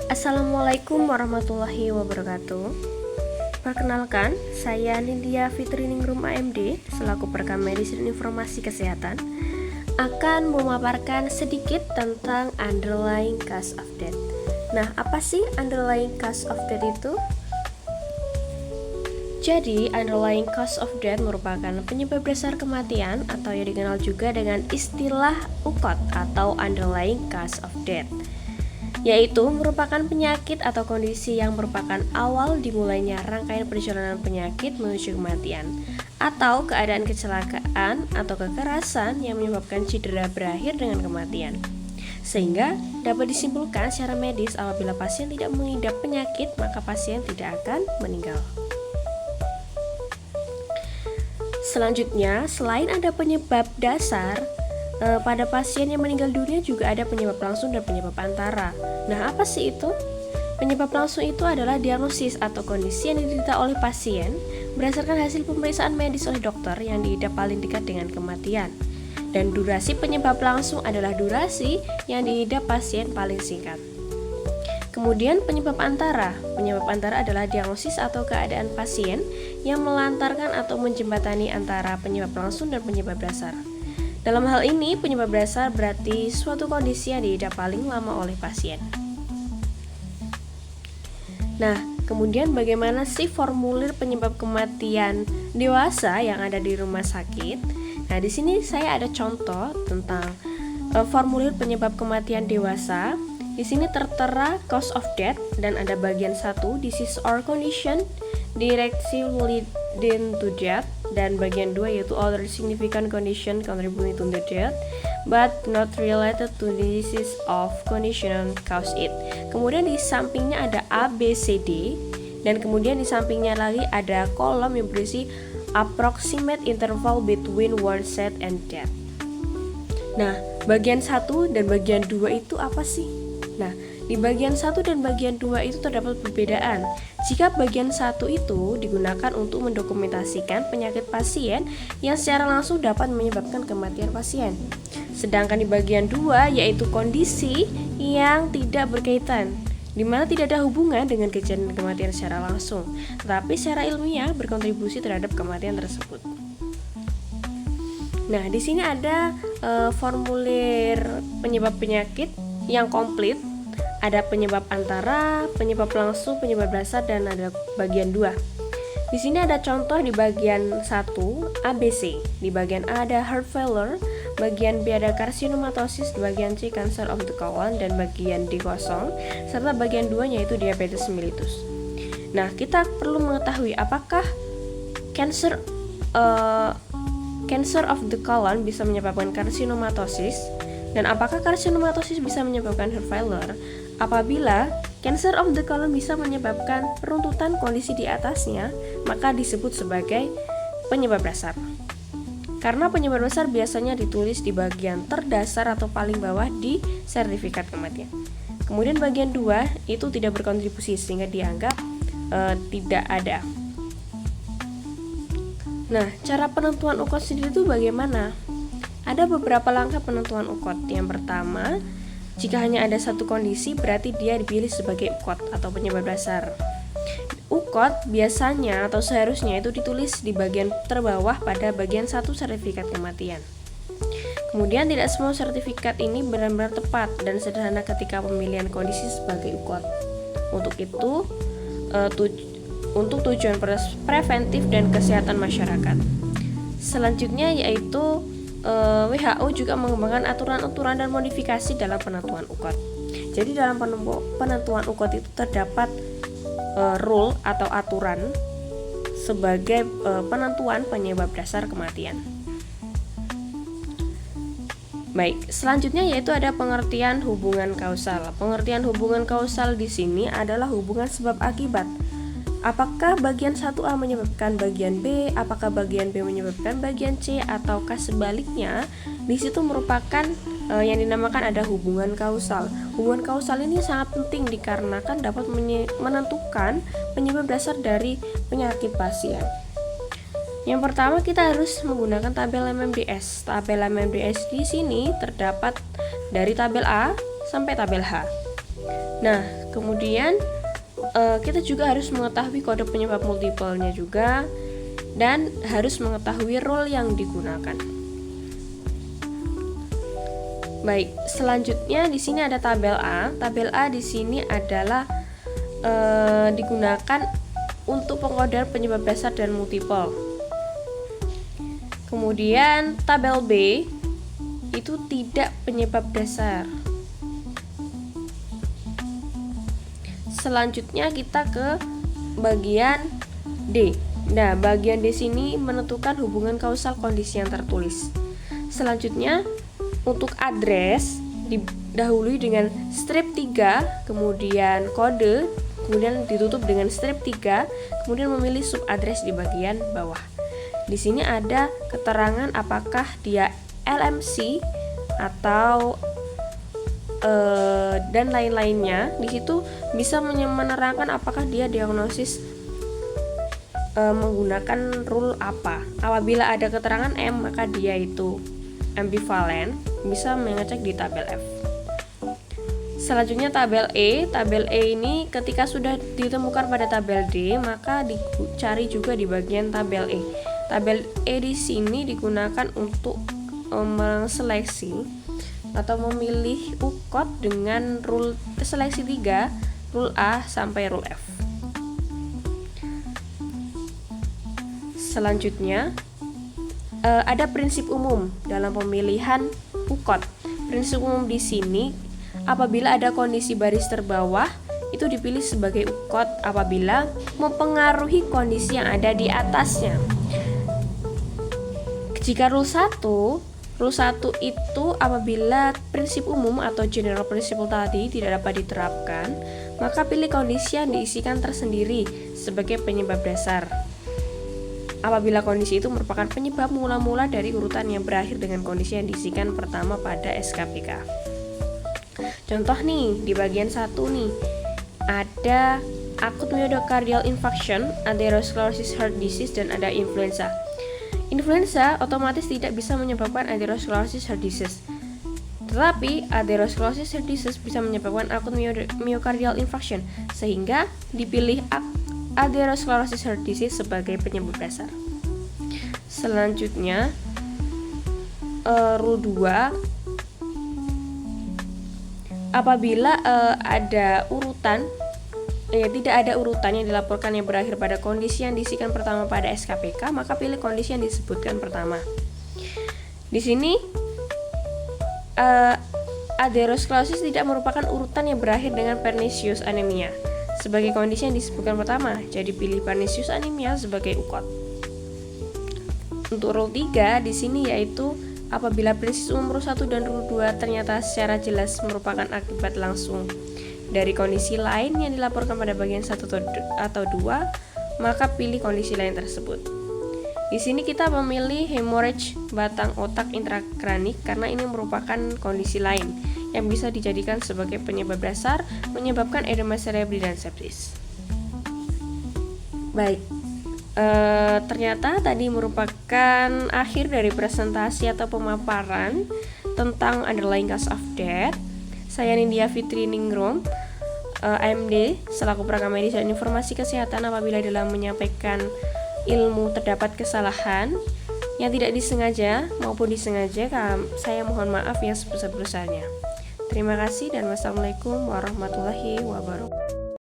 Assalamualaikum warahmatullahi wabarakatuh. Perkenalkan, saya Nindya Fitriningrum AMD selaku perekam medis dan informasi kesehatan akan memaparkan sedikit tentang underlying cause of death. Nah, apa sih underlying cause of death itu? Jadi, underlying cause of death merupakan penyebab dasar kematian atau yang dikenal juga dengan istilah UCOD atau underlying cause of death, yaitu merupakan penyakit atau kondisi yang merupakan awal dimulainya rangkaian perjalanan penyakit menuju kematian, atau keadaan kecelakaan atau kekerasan yang menyebabkan cedera berakhir dengan kematian. Sehingga dapat disimpulkan secara medis apabila pasien tidak mengidap penyakit, maka pasien tidak akan meninggal. Selanjutnya, selain ada penyebab dasar, pada pasien yang meninggal dunia juga ada penyebab langsung dan penyebab antara. Nah, apa sih itu? Penyebab langsung itu adalah diagnosis atau kondisi yang diderita oleh pasien berdasarkan hasil pemeriksaan medis oleh dokter yang diidap paling dekat dengan kematian. Dan durasi penyebab langsung adalah durasi yang diidap pasien paling singkat. Kemudian penyebab antara. Penyebab antara adalah diagnosis atau keadaan pasien yang melantarkan atau menjembatani antara penyebab langsung dan penyebab dasar. Dalam hal ini, penyebab dasar berarti suatu kondisi yang diidap paling lama oleh pasien. Nah, kemudian bagaimana sih formulir penyebab kematian dewasa yang ada di rumah sakit? Nah, di sini saya ada contoh tentang formulir penyebab kematian dewasa. Di sini tertera cause of death dan ada bagian 1 disease or condition directly leading to death, dan bagian 2 yaitu other significant condition contributing to the death but not related to the disease of condition cause it. Kemudian di sampingnya ada A, B, C, D, dan kemudian di sampingnya lagi ada kolom yang berisi approximate interval between onset and death. Nah, bagian 1 dan bagian 2 itu apa sih? Nah, di bagian 1 dan bagian 2 itu terdapat perbedaan. Jika bagian 1 itu digunakan untuk mendokumentasikan penyakit pasien yang secara langsung dapat menyebabkan kematian pasien. Sedangkan di bagian 2 yaitu kondisi yang tidak berkaitan, di mana tidak ada hubungan dengan kejadian kematian secara langsung, tetapi secara ilmiah berkontribusi terhadap kematian tersebut. Nah, di sini ada formulir penyebab penyakit yang komplit. Ada penyebab antara, penyebab langsung, penyebab dasar, dan ada bagian 2. Di sini ada contoh di bagian 1 ABC. Di bagian A ada heart failure, bagian B ada carcinomatosis, di bagian C cancer of the colon, dan bagian D kosong, serta bagian 2 yaitu diabetes mellitus. Nah, kita perlu mengetahui apakah cancer of the colon bisa menyebabkan carcinomatosis, dan apakah carcinomatosis bisa menyebabkan heart failure. Apabila cancer of the colon bisa menyebabkan runtutan kondisi di atasnya, maka disebut sebagai penyebab dasar. Karena penyebab dasar biasanya ditulis di bagian terdasar atau paling bawah di sertifikat kematian. Kemudian bagian 2 itu tidak berkontribusi sehingga dianggap tidak ada. Nah, cara penentuan UCOD sendiri itu bagaimana? Ada beberapa langkah penentuan UCOD. Yang pertama, jika hanya ada satu kondisi, berarti dia dipilih sebagai UCOD atau penyebab dasar. UCOD biasanya atau seharusnya itu ditulis di bagian terbawah pada bagian 1 sertifikat kematian. Kemudian tidak semua sertifikat ini benar-benar tepat dan sederhana ketika pemilihan kondisi sebagai UCOD. Untuk itu, untuk tujuan preventif dan kesehatan masyarakat. Selanjutnya yaitu WHO juga mengembangkan aturan-aturan dan modifikasi dalam penentuan UCOD. Jadi dalam penentuan UCOD itu terdapat rule atau aturan sebagai penentuan penyebab dasar kematian. Baik, selanjutnya yaitu ada pengertian hubungan kausal. Pengertian hubungan kausal di sini adalah hubungan sebab akibat. Apakah bagian 1A menyebabkan bagian B, apakah bagian B menyebabkan bagian C, ataukah sebaliknya? Di situ merupakan yang dinamakan ada hubungan kausal. Hubungan kausal ini sangat penting dikarenakan dapat menentukan penyebab dasar dari penyakit pasien. Yang pertama kita harus menggunakan tabel MMDS. Tabel MMDS di sini terdapat dari tabel A sampai tabel H. Nah, kemudian kita juga harus mengetahui kode penyebab multiple-nya juga, dan harus mengetahui rule yang digunakan. Baik, selanjutnya di sini ada tabel A. Tabel A di sini adalah digunakan untuk pengkodean penyebab dasar dan multiple. Kemudian tabel B itu tidak penyebab dasar. Selanjutnya kita ke bagian D. Nah, bagian D sini menentukan hubungan kausal kondisi yang tertulis. Selanjutnya untuk address didahului dengan strip 3, kemudian kode, kemudian ditutup dengan strip 3, kemudian memilih subaddress di bagian bawah. Di sini ada keterangan apakah dia LMC atau dan lain-lainnya. Di situ bisa menerangkan apakah dia diagnosis menggunakan rule apa. Apabila ada keterangan M, maka dia itu ambivalen, bisa mengecek di tabel F. Selanjutnya tabel E. Tabel E ini ketika sudah ditemukan pada tabel D, maka dicari juga di bagian tabel E. Tabel E di sini digunakan untuk menseleksi atau memilih ukot dengan rule seleksi 3, rule A sampai rule F. Selanjutnya ada prinsip umum dalam pemilihan ukot. Prinsip umum di sini, apabila ada kondisi baris terbawah, itu dipilih sebagai ukot apabila mempengaruhi kondisi yang ada di atasnya. Jika rule 1 itu apabila prinsip umum atau general principle tadi tidak dapat diterapkan, maka pilih kondisi yang diisikan tersendiri sebagai penyebab dasar. Apabila kondisi itu merupakan penyebab mula-mula dari urutan yang berakhir dengan kondisi yang diisikan pertama pada SKPK. Contoh nih, di bagian 1 nih, ada acute myocardial infarction, atherosclerosis heart disease, dan ada influenza. Influenza otomatis tidak bisa menyebabkan atherosclerosis heart disease. Tetapi atherosclerosis heart disease bisa menyebabkan acute myocardial infarction, sehingga dipilih atherosclerosis heart disease sebagai penyebab dasar. Selanjutnya rule 2, apabila ada urutan tidak ada urutan yang dilaporkan yang berakhir pada kondisi yang diisikan pertama pada SKPK, maka pilih kondisi yang disebutkan pertama. Di sini atherosclerosis tidak merupakan urutan yang berakhir dengan pernicious anemia sebagai kondisi yang disebutkan pertama, jadi pilih pernicious anemia sebagai ukot. Untuk rule 3 di sini yaitu apabila prinsip umum rule 1 dan rule 2 ternyata secara jelas merupakan akibat langsung dari kondisi lain yang dilaporkan pada bagian 1 atau 2, maka pilih kondisi lain tersebut. Di sini kita memilih hemorrhage batang otak intrakranik karena ini merupakan kondisi lain yang bisa dijadikan sebagai penyebab dasar menyebabkan edema cerebri dan sepsis. Baik, ternyata tadi merupakan akhir dari presentasi atau pemaparan tentang underlying cause of death. Saya Nindya Fitri Ningrum, AMD, selaku Praga Medis dan Informasi Kesehatan. Apabila dalam menyampaikan ilmu terdapat kesalahan yang tidak disengaja maupun disengaja, saya mohon maaf yang sebesar-besarnya. Terima kasih dan wassalamualaikum warahmatullahi wabarakatuh.